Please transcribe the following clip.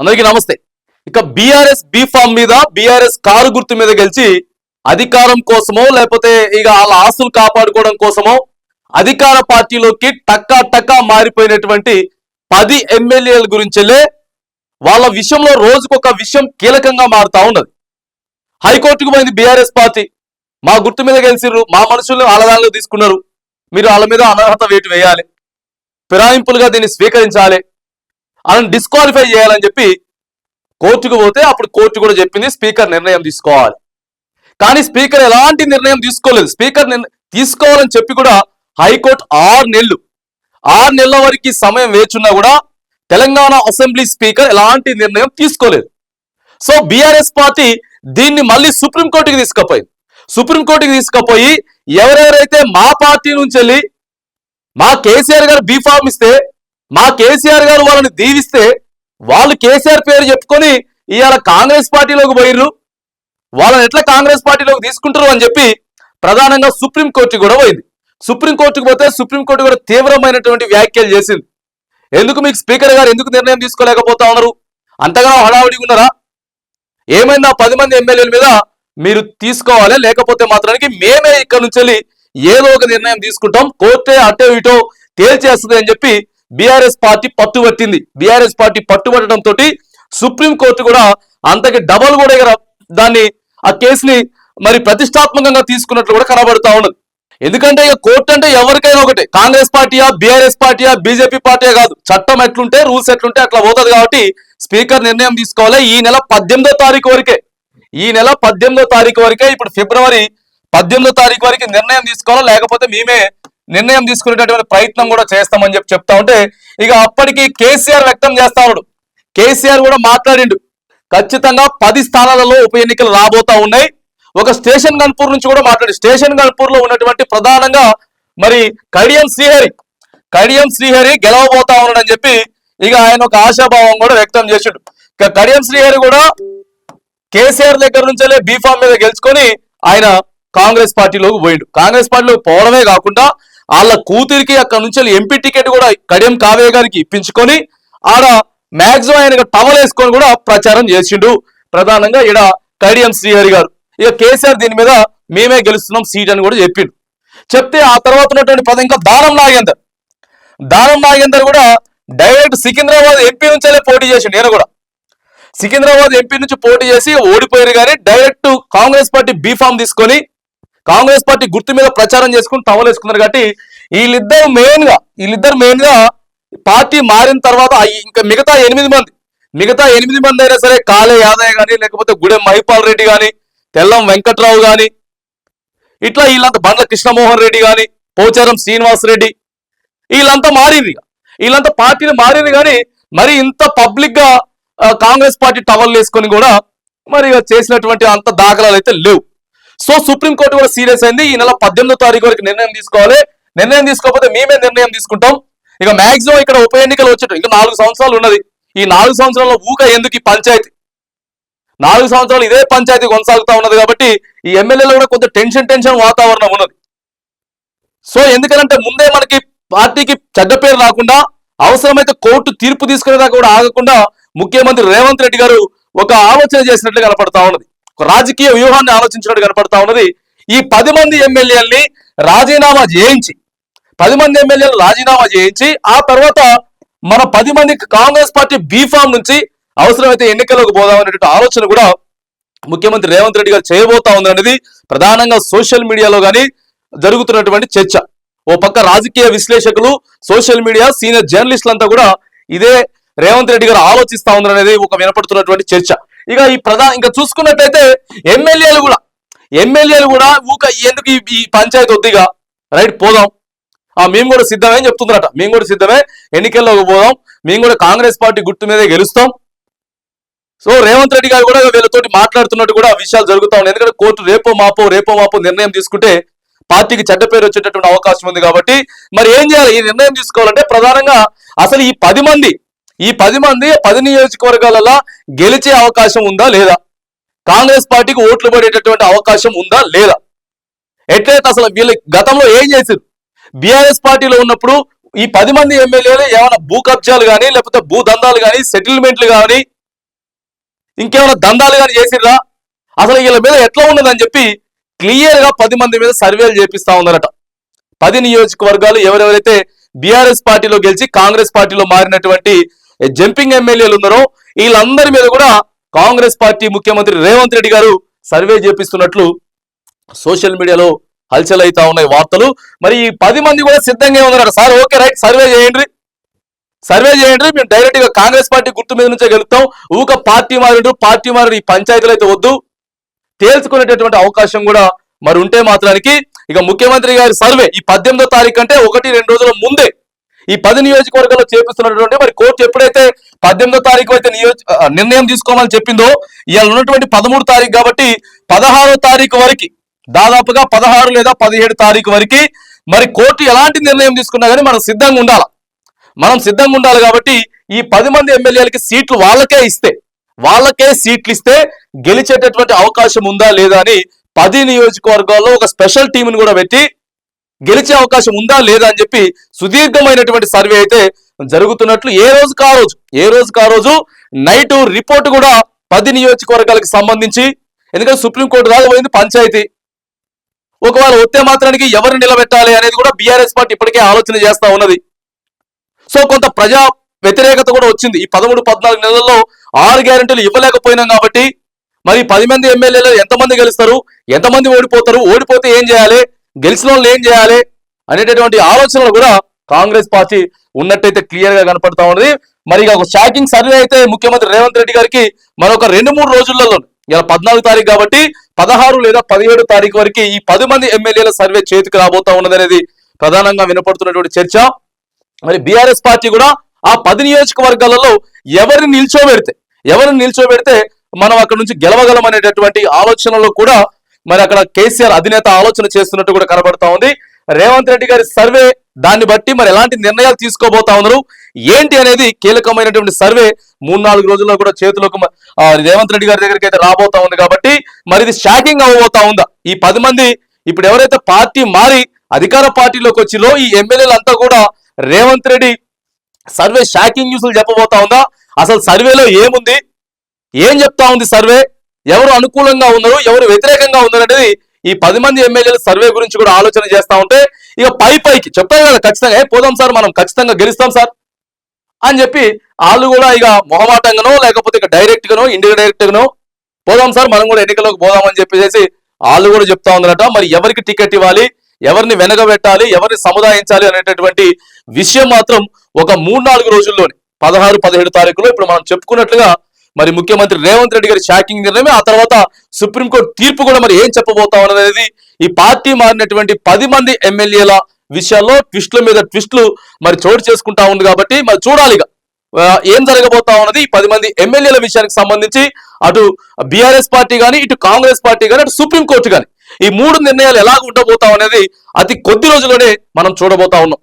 అందరికీ నమస్తే. ఇక బీఆర్ఎస్ బీఫామ్ మీద బీఆర్ఎస్ కారు గుర్తు మీద గెలిచి అధికారం కోసమో లేకపోతే ఇక వాళ్ళ ఆస్తులు కాపాడుకోవడం కోసమో అధికార పార్టీలోకి టక్కా మారిపోయినటువంటి 10 ఎమ్మెల్యేల గురించెలే వాళ్ళ విషయంలో రోజుకొక విషయం కీలకంగా మారుతా ఉన్నది. హైకోర్టుకు పోయింది బీఆర్ఎస్ పార్టీ. మా గుర్తు మీద గెలిచిర్రు, మా మనుషులు ఆలదానిలో తీసుకున్నారు, మీరు వాళ్ళ మీద అనర్హత వేటు వేయాలి, ఫిరాయింపులుగా దీన్ని స్వీకరించాలి, వాళ్ళని డిస్క్వాలిఫై చేయాలని చెప్పి కోర్టుకు పోతే అప్పుడు కోర్టు కూడా చెప్పింది స్పీకర్ నిర్ణయం తీసుకోవాలి. కానీ స్పీకర్ ఎలాంటి నిర్ణయం తీసుకోలేదు. స్పీకర్ తీసుకోవాలని చెప్పి కూడా హైకోర్టు 6 నెలల వరకు సమయం వేచున్నా కూడా తెలంగాణ అసెంబ్లీ స్పీకర్ ఎలాంటి నిర్ణయం తీసుకోలేదు. సో బీఆర్ఎస్ పార్టీ దీన్ని మళ్ళీ సుప్రీంకోర్టుకి తీసుకుపోయింది. సుప్రీంకోర్టుకి తీసుకుపోయి ఎవరెవరైతే మా పార్టీ నుంచి వెళ్ళి మా కేసీఆర్ గారు బీఫామ్ ఇస్తే, మా కేసీఆర్ గారు వాళ్ళని దీవిస్తే, వాళ్ళు కేసీఆర్ పేరు చెప్పుకొని ఇవాళ కాంగ్రెస్ పార్టీలోకి పోయిర్రు, వాళ్ళని ఎట్లా కాంగ్రెస్ పార్టీలోకి తీసుకుంటారు అని చెప్పి ప్రధానంగా సుప్రీంకోర్టు కూడా పోయింది. సుప్రీంకోర్టుకు పోతే సుప్రీంకోర్టు కూడా తీవ్రమైనటువంటి వ్యాఖ్యలు చేసింది. ఎందుకు మీకు స్పీకర్ గారు ఎందుకు నిర్ణయం తీసుకోలేకపోతా ఉన్నారు, అంతగా హడావుడిగా ఉన్నారా, ఏమైందా 10 మంది ఎమ్మెల్యేల మీద మీరు తీసుకోవాలి, లేకపోతే మాత్రానికి మేమే ఇక్కడ నుంచి వెళ్ళి ఏదో ఒక నిర్ణయం తీసుకుంటాం, కోర్టే అటో ఇటో తేల్చేస్తుంది అని చెప్పి బీఆర్ఎస్ పార్టీ పట్టుబట్టింది. బీఆర్ఎస్ పార్టీ పట్టుబట్టడంతో సుప్రీంకోర్టు కూడా అంతకి డబల్ కూడా దాన్ని ఆ కేసుని మరి ప్రతిష్టాత్మకంగా తీసుకున్నట్లు కూడా కనబడుతా ఉన్నది. ఎందుకంటే ఇక కోర్టు అంటే ఎవరికైనా ఒకటే, కాంగ్రెస్ పార్టీయా బీఆర్ఎస్ పార్టీయా బీజేపీ పార్టీయా కాదు, చట్టం ఎట్లుంటే రూల్స్ ఎట్లుంటే అట్లా పోతుంది. కాబట్టి స్పీకర్ నిర్ణయం తీసుకోవాలి. ఈ నెల 18వ తారీఖు వరకే, ఈ నెల 18వ తారీఖు వరకే, ఇప్పుడు ఫిబ్రవరి 18వ తారీఖు వరకు నిర్ణయం తీసుకోవాలి, లేకపోతే మేమే నిర్ణయం తీసుకునేటటువంటి ప్రయత్నం కూడా చేస్తామని చెప్తా ఉంటే ఇక అప్పటికి కేసీఆర్ వ్యక్తం చేస్తా ఉన్నాడు. కేసీఆర్ కూడా మాట్లాడిండు, ఖచ్చితంగా 10 స్థానాలలో ఉప ఎన్నికలు రాబోతా ఉన్నాయి. ఒక స్టేషన్ గన్పూర్ నుంచి కూడా మాట్లాడి, స్టేషన్ గన్పూర్ లో ఉన్నటువంటి ప్రధానంగా మరి కడియం శ్రీహరి గెలవబోతా ఉన్నాడని చెప్పి ఇక ఆయన ఒక ఆశాభావం కూడా వ్యక్తం చేసిండు. ఇక కడియం శ్రీహరి కూడా కేసీఆర్ దగ్గర నుంచే బీఫామ్ మీద గెలుచుకొని ఆయన కాంగ్రెస్ పార్టీలోకి పోయిండు. కాంగ్రెస్ పార్టీలోకి పోవడమే కాకుండా వాళ్ళ కూతురికి అక్కడ నుంచి ఎంపీ టికెట్ కూడా కడియం కావ్య గారికి ఇప్పించుకొని ఆడ మ్యాక్సిమం ఆయన టవల్ వేసుకొని కూడా ప్రచారం చేసిండు. ప్రధానంగా ఈడ కడియం శ్రీహరి గారు ఇక కేసీఆర్ దీని మీద మేమే గెలుస్తున్నాం సీట్ అని కూడా చెప్పిండు. చెప్తే ఆ తర్వాత ఉన్నటువంటి పదం ఇంకా దానం నాగేందర్ కూడా డైరెక్ట్ సికింద్రాబాద్ ఎంపీ నుంచే పోటీ చేసిండు. నేను కూడా సికింద్రాబాద్ ఎంపీ నుంచి పోటీ చేసి ఓడిపోయారు, కానీ డైరెక్ట్ కాంగ్రెస్ పార్టీ బీఫామ్ తీసుకొని కాంగ్రెస్ పార్టీ గుర్తు మీద ప్రచారం చేసుకుని టవల్ వేసుకున్నారు. కాబట్టి వీళ్ళిద్దరు మెయిన్ గా పార్టీ మారిన తర్వాత ఇంకా మిగతా 8 మంది అయినా సరే, కాళే యాదయ్య కానీ, లేకపోతే గుడెం మహిపాల్ రెడ్డి కానీ, తెల్లం వెంకట్రావు గాని, ఇట్లా వీళ్ళంతా బండ్ల కృష్ణమోహన్ రెడ్డి గాని, పోచారం శ్రీనివాస్ రెడ్డి, వీళ్ళంతా పార్టీని మారింది. కానీ మరి ఇంత పబ్లిక్ గా కాంగ్రెస్ పార్టీ టవల్ వేసుకొని కూడా మరి చేసినటువంటి అంత దాఖలాలు అయితే లేవు. సో సుప్రీంకోర్టు కూడా సీరియస్ అయింది. ఈ నెల 18వ తారీఖు వరకు నిర్ణయం తీసుకోవాలి, నిర్ణయం తీసుకోకపోతే మేమే నిర్ణయం తీసుకుంటాం. ఇక మాక్సిమం ఇక్కడ ఉప ఎన్నికలు వచ్చేట ఇంకా 4 సంవత్సరాలు ఉన్నది. ఈ 4 సంవత్సరాల్లో ఎందుకు ఈ పంచాయతీ, 4 సంవత్సరాలు ఇదే పంచాయతీ కొనసాగుతా ఉన్నది. కాబట్టి ఈ ఎమ్మెల్యేలో కూడా కొంత టెన్షన్ వాతావరణం ఉన్నది. సో ఎందుకంటే ముందే మనకి పార్టీకి చెడ్డ పేరు రాకుండా, అవసరమైతే కోర్టు తీర్పు తీసుకునేదాకా కూడా ఆగకుండా ముఖ్యమంత్రి రేవంత్ రెడ్డి గారు ఒక ఆలోచన చేసినట్లు కనపడతా ఉన్నది, ఒక రాజకీయ వ్యూహాన్ని ఆలోచించినట్టు కనపడతా ఉన్నది. ఈ 10 మంది ఎమ్మెల్యేలని రాజీనామా చేయించి, 10 మంది ఎమ్మెల్యేలు రాజీనామా చేయించి ఆ తర్వాత మన 10 మంది కాంగ్రెస్ పార్టీ బీఫామ్ నుంచి అవసరమైతే ఎన్నికలకు పోదామనేటువంటి ఆలోచన కూడా ముఖ్యమంత్రి రేవంత్ రెడ్డి గారు చేయబోతా ఉంది అనేది ప్రధానంగా సోషల్ మీడియాలో కానీ జరుగుతున్నటువంటి చర్చ. ఓ పక్క రాజకీయ విశ్లేషకులు, సోషల్ మీడియా సీనియర్ జర్నలిస్టులంతా కూడా ఇదే రేవంత్ రెడ్డి గారు ఆలోచిస్తా ఉన్నారు అనేది ఒక వినపడుతున్నటువంటి చర్చ. ఇక ఇంకా చూసుకున్నట్టయితే ఎమ్మెల్యేలు కూడా ఎందుకు ఈ పంచాయతీ వద్దిగా రైట్ పోదాం, మేము కూడా సిద్ధమే అని చెప్తున్నారట. మేము కూడా సిద్ధమే, ఎన్నికల్లోకి పోదాం, మేము కూడా కాంగ్రెస్ పార్టీ గుర్తు మీదే గెలుస్తాం. సో రేవంత్ రెడ్డి గారు కూడా వీళ్ళతోటి మాట్లాడుతున్నట్టు కూడా విషయాలు జరుగుతా ఉన్నాయి. ఎందుకంటే కోర్టు రేపో మాపో నిర్ణయం తీసుకుంటే పార్టీకి చెడ్డ పేరు వచ్చేటటువంటి అవకాశం ఉంది. కాబట్టి మరి ఏం చేయాలి, ఈ నిర్ణయం తీసుకోవాలంటే ప్రధానంగా అసలు ఈ 10 మంది 10 నియోజకవర్గాలలో గెలిచే అవకాశం ఉందా లేదా, కాంగ్రెస్ పార్టీకి ఓట్లు పడేటటువంటి అవకాశం ఉందా లేదా, ఎట్లయితే అసలు వీళ్ళు గతంలో ఏం చేశారు, బీఆర్ఎస్ పార్టీలో ఉన్నప్పుడు ఈ 10 మంది ఎమ్మెల్యేలు ఏమైనా భూ కబ్జాలు కానీ, లేకపోతే భూ దందాలు కానీ, సెటిల్మెంట్లు కానీ, ఇంకేమైనా దందాలు కానీ చేసిర్రా, అసలు వీళ్ళ మీద ఎట్లా ఉన్నదని చెప్పి క్లియర్ గా 10 మంది మీద సర్వేలు చేపిస్తా ఉన్నారట. 10 నియోజకవర్గాలు ఎవరెవరైతే బీఆర్ఎస్ పార్టీలో గెలిచి కాంగ్రెస్ పార్టీలో మారినటువంటి జంపింగ్ ఎమ్మెల్యేలు ఉన్నారో వీళ్ళందరి మీద కూడా కాంగ్రెస్ పార్టీ ముఖ్యమంత్రి రేవంత్ రెడ్డి గారు సర్వే చేపిస్తున్నట్లు సోషల్ మీడియాలో హల్చల్ అవుతా ఉన్నాయి వార్తలు. మరి ఈ 10 మంది కూడా సిద్ధంగా ఉన్నారట. సార్ ఓకే రైట్, సర్వే చేయండి, మేము డైరెక్ట్ గా కాంగ్రెస్ పార్టీ గుర్తు మీద నుంచే గెలుస్తాం, ఊక పార్టీ మారిన ఈ పంచాయతీలు అయితే వద్దు, తేల్చుకునేటటువంటి అవకాశం కూడా మరి ఉంటే మాత్రానికి ఇక ముఖ్యమంత్రి గారి సర్వే ఈ 18వ తారీఖు అంటే 1-2 రోజుల ముందే ఈ 10 నియోజకవర్గాల్లో చేపిస్తున్నటువంటి మరి కోర్టు ఎప్పుడైతే 18వ తారీఖు అయితే నిర్ణయం తీసుకోమని చెప్పిందో ఇవాళ ఉన్నటువంటి 13 తారీఖు కాబట్టి 16వ తారీఖు వరకు దాదాపుగా 16 లేదా 17 తారీఖు వరకు మరి కోర్టు ఎలాంటి నిర్ణయం తీసుకున్నా కానీ మనం సిద్ధంగా ఉండాలి కాబట్టి ఈ 10 మంది ఎమ్మెల్యేలకి సీట్లు వాళ్ళకే సీట్లు ఇస్తే గెలిచేటటువంటి అవకాశం ఉందా లేదా అని 10 నియోజకవర్గాల్లో ఒక స్పెషల్ టీంను కూడా పెట్టి గెలిచే అవకాశం ఉందా లేదా అని చెప్పి సుదీర్ఘమైనటువంటి సర్వే అయితే జరుగుతున్నట్లు ఏ రోజుకు ఆ రోజు నైట్ రిపోర్ట్ కూడా 10 నియోజకవర్గాలకు సంబంధించి, ఎందుకంటే సుప్రీంకోర్టు దాకా పోయింది పంచాయతీ, ఒకవేళ వస్తే మాత్రానికి ఎవరు నిలబెట్టాలి అనేది కూడా బీఆర్ఎస్ పార్టీ ఇప్పటికే ఆలోచన చేస్తా ఉన్నది. సో కొంత ప్రజా వ్యతిరేకత కూడా వచ్చింది. ఈ 13-14 నెలల్లో 6 గ్యారెంటీలు ఇవ్వలేకపోయినాం కాబట్టి మరి 10 మంది ఎమ్మెల్యేలు ఎంతమంది గెలుస్తారు, ఎంతమంది ఓడిపోతారు, ఓడిపోతే ఏం చేయాలి, గెలిచిన వాళ్ళు ఏం చేయాలి అనేటటువంటి ఆలోచనలు కూడా కాంగ్రెస్ పార్టీ ఉన్నట్టయితే క్లియర్ గా కనపడతా ఉన్నది. మరి ఒక షాకింగ్ సర్వే అయితే ముఖ్యమంత్రి రేవంత్ రెడ్డి గారికి మరొక 2-3 రోజులలో, ఇలా 14 తారీఖు కాబట్టి 16 లేదా 17 తారీఖు వరకు ఈ 10 మంది ఎమ్మెల్యేల సర్వే చేతికి రాబోతా ఉన్నది అనేది ప్రధానంగా వినపడుతున్నటువంటి చర్చ. మరి బీఆర్ఎస్ పార్టీ కూడా ఆ 10 నియోజకవర్గాలలో ఎవరిని నిల్చోబెడితే మనం అక్కడ నుంచి గెలవగలం అనేటటువంటి ఆలోచనలో కూడా మరి అక్కడ కేసీఆర్ అధినేత ఆలోచన చేస్తున్నట్టు కూడా కనబడతా ఉంది. రేవంత్ రెడ్డి గారి సర్వే దాన్ని బట్టి మరి ఎలాంటి నిర్ణయాలు తీసుకోబోతా ఉన్నారు ఏంటి అనేది కీలకమైనటువంటి సర్వే 3-4 రోజుల్లో కూడా చేతిలోకి రేవంత్ రెడ్డి గారి దగ్గరికి అయితే రాబోతా ఉంది. కాబట్టి మరి ఇది షాకింగ్ అవ్వబోతా ఉందా, ఈ 10 మంది ఇప్పుడు ఎవరైతే పార్టీ మారి అధికార పార్టీలోకి వచ్చిలో ఈ ఎమ్మెల్యేలంతా కూడా రేవంత్ రెడ్డి సర్వే షాకింగ్ న్యూస్లు చెప్పబోతా ఉందా, అసలు సర్వేలో ఏముంది, ఏం చెప్తా ఉంది సర్వే, ఎవరు అనుకూలంగా ఉన్నారు, ఎవరు వ్యతిరేకంగా ఉన్నారు అనేది ఈ 10 మంది ఎమ్మెల్యేల సర్వే గురించి కూడా ఆలోచన చేస్తా ఉంటే ఇక పైకి చెప్తారు కదా ఖచ్చితంగా పోదాం సార్, మనం ఖచ్చితంగా గెలుస్తాం సార్ అని చెప్పి వాళ్ళు కూడా ఇక మొహమాటంగానో లేకపోతే ఇక డైరెక్ట్ గానో ఇండైరెక్ట్ గానో పోదాం సార్ మనం కూడా ఎన్నికల్లోకి పోదామని చెప్పేసి వాళ్ళు కూడా చెప్తా ఉన్నారట. మరి ఎవరికి టికెట్ ఇవ్వాలి, ఎవరిని వెనకబెట్టాలి, ఎవరిని సముదాయించాలి అనేటటువంటి విషయం మాత్రం ఒక 3-4 రోజుల్లోనే 16-17 తారీఖులో ఇప్పుడు మనం చెప్పుకున్నట్లుగా మరి ముఖ్యమంత్రి రేవంత్ రెడ్డి గారి షాకింగ్ నిర్ణయం, ఆ తర్వాత సుప్రీంకోర్టు తీర్పు కూడా మరి ఏం చెప్పబోతా ఉన్నది ఈ పార్టీ మారినటువంటి 10 మంది ఎమ్మెల్యేల విషయాల్లో ట్విస్టుల మీద ట్విస్టులు మరి చోటు చేసుకుంటా ఉంది. కాబట్టి మరి చూడాలిగా ఏం జరగబోతా ఉన్నది ఈ 10 మంది ఎమ్మెల్యేల విషయానికి సంబంధించి, అటు బీఆర్ఎస్ పార్టీ కానీ, ఇటు కాంగ్రెస్ పార్టీ కానీ, అటు సుప్రీంకోర్టు కానీ ఈ 3 నిర్ణయాలు ఎలా ఉండబోతా అనేది అతి కొద్ది రోజుల్లోనే మనం చూడబోతా ఉన్నాం.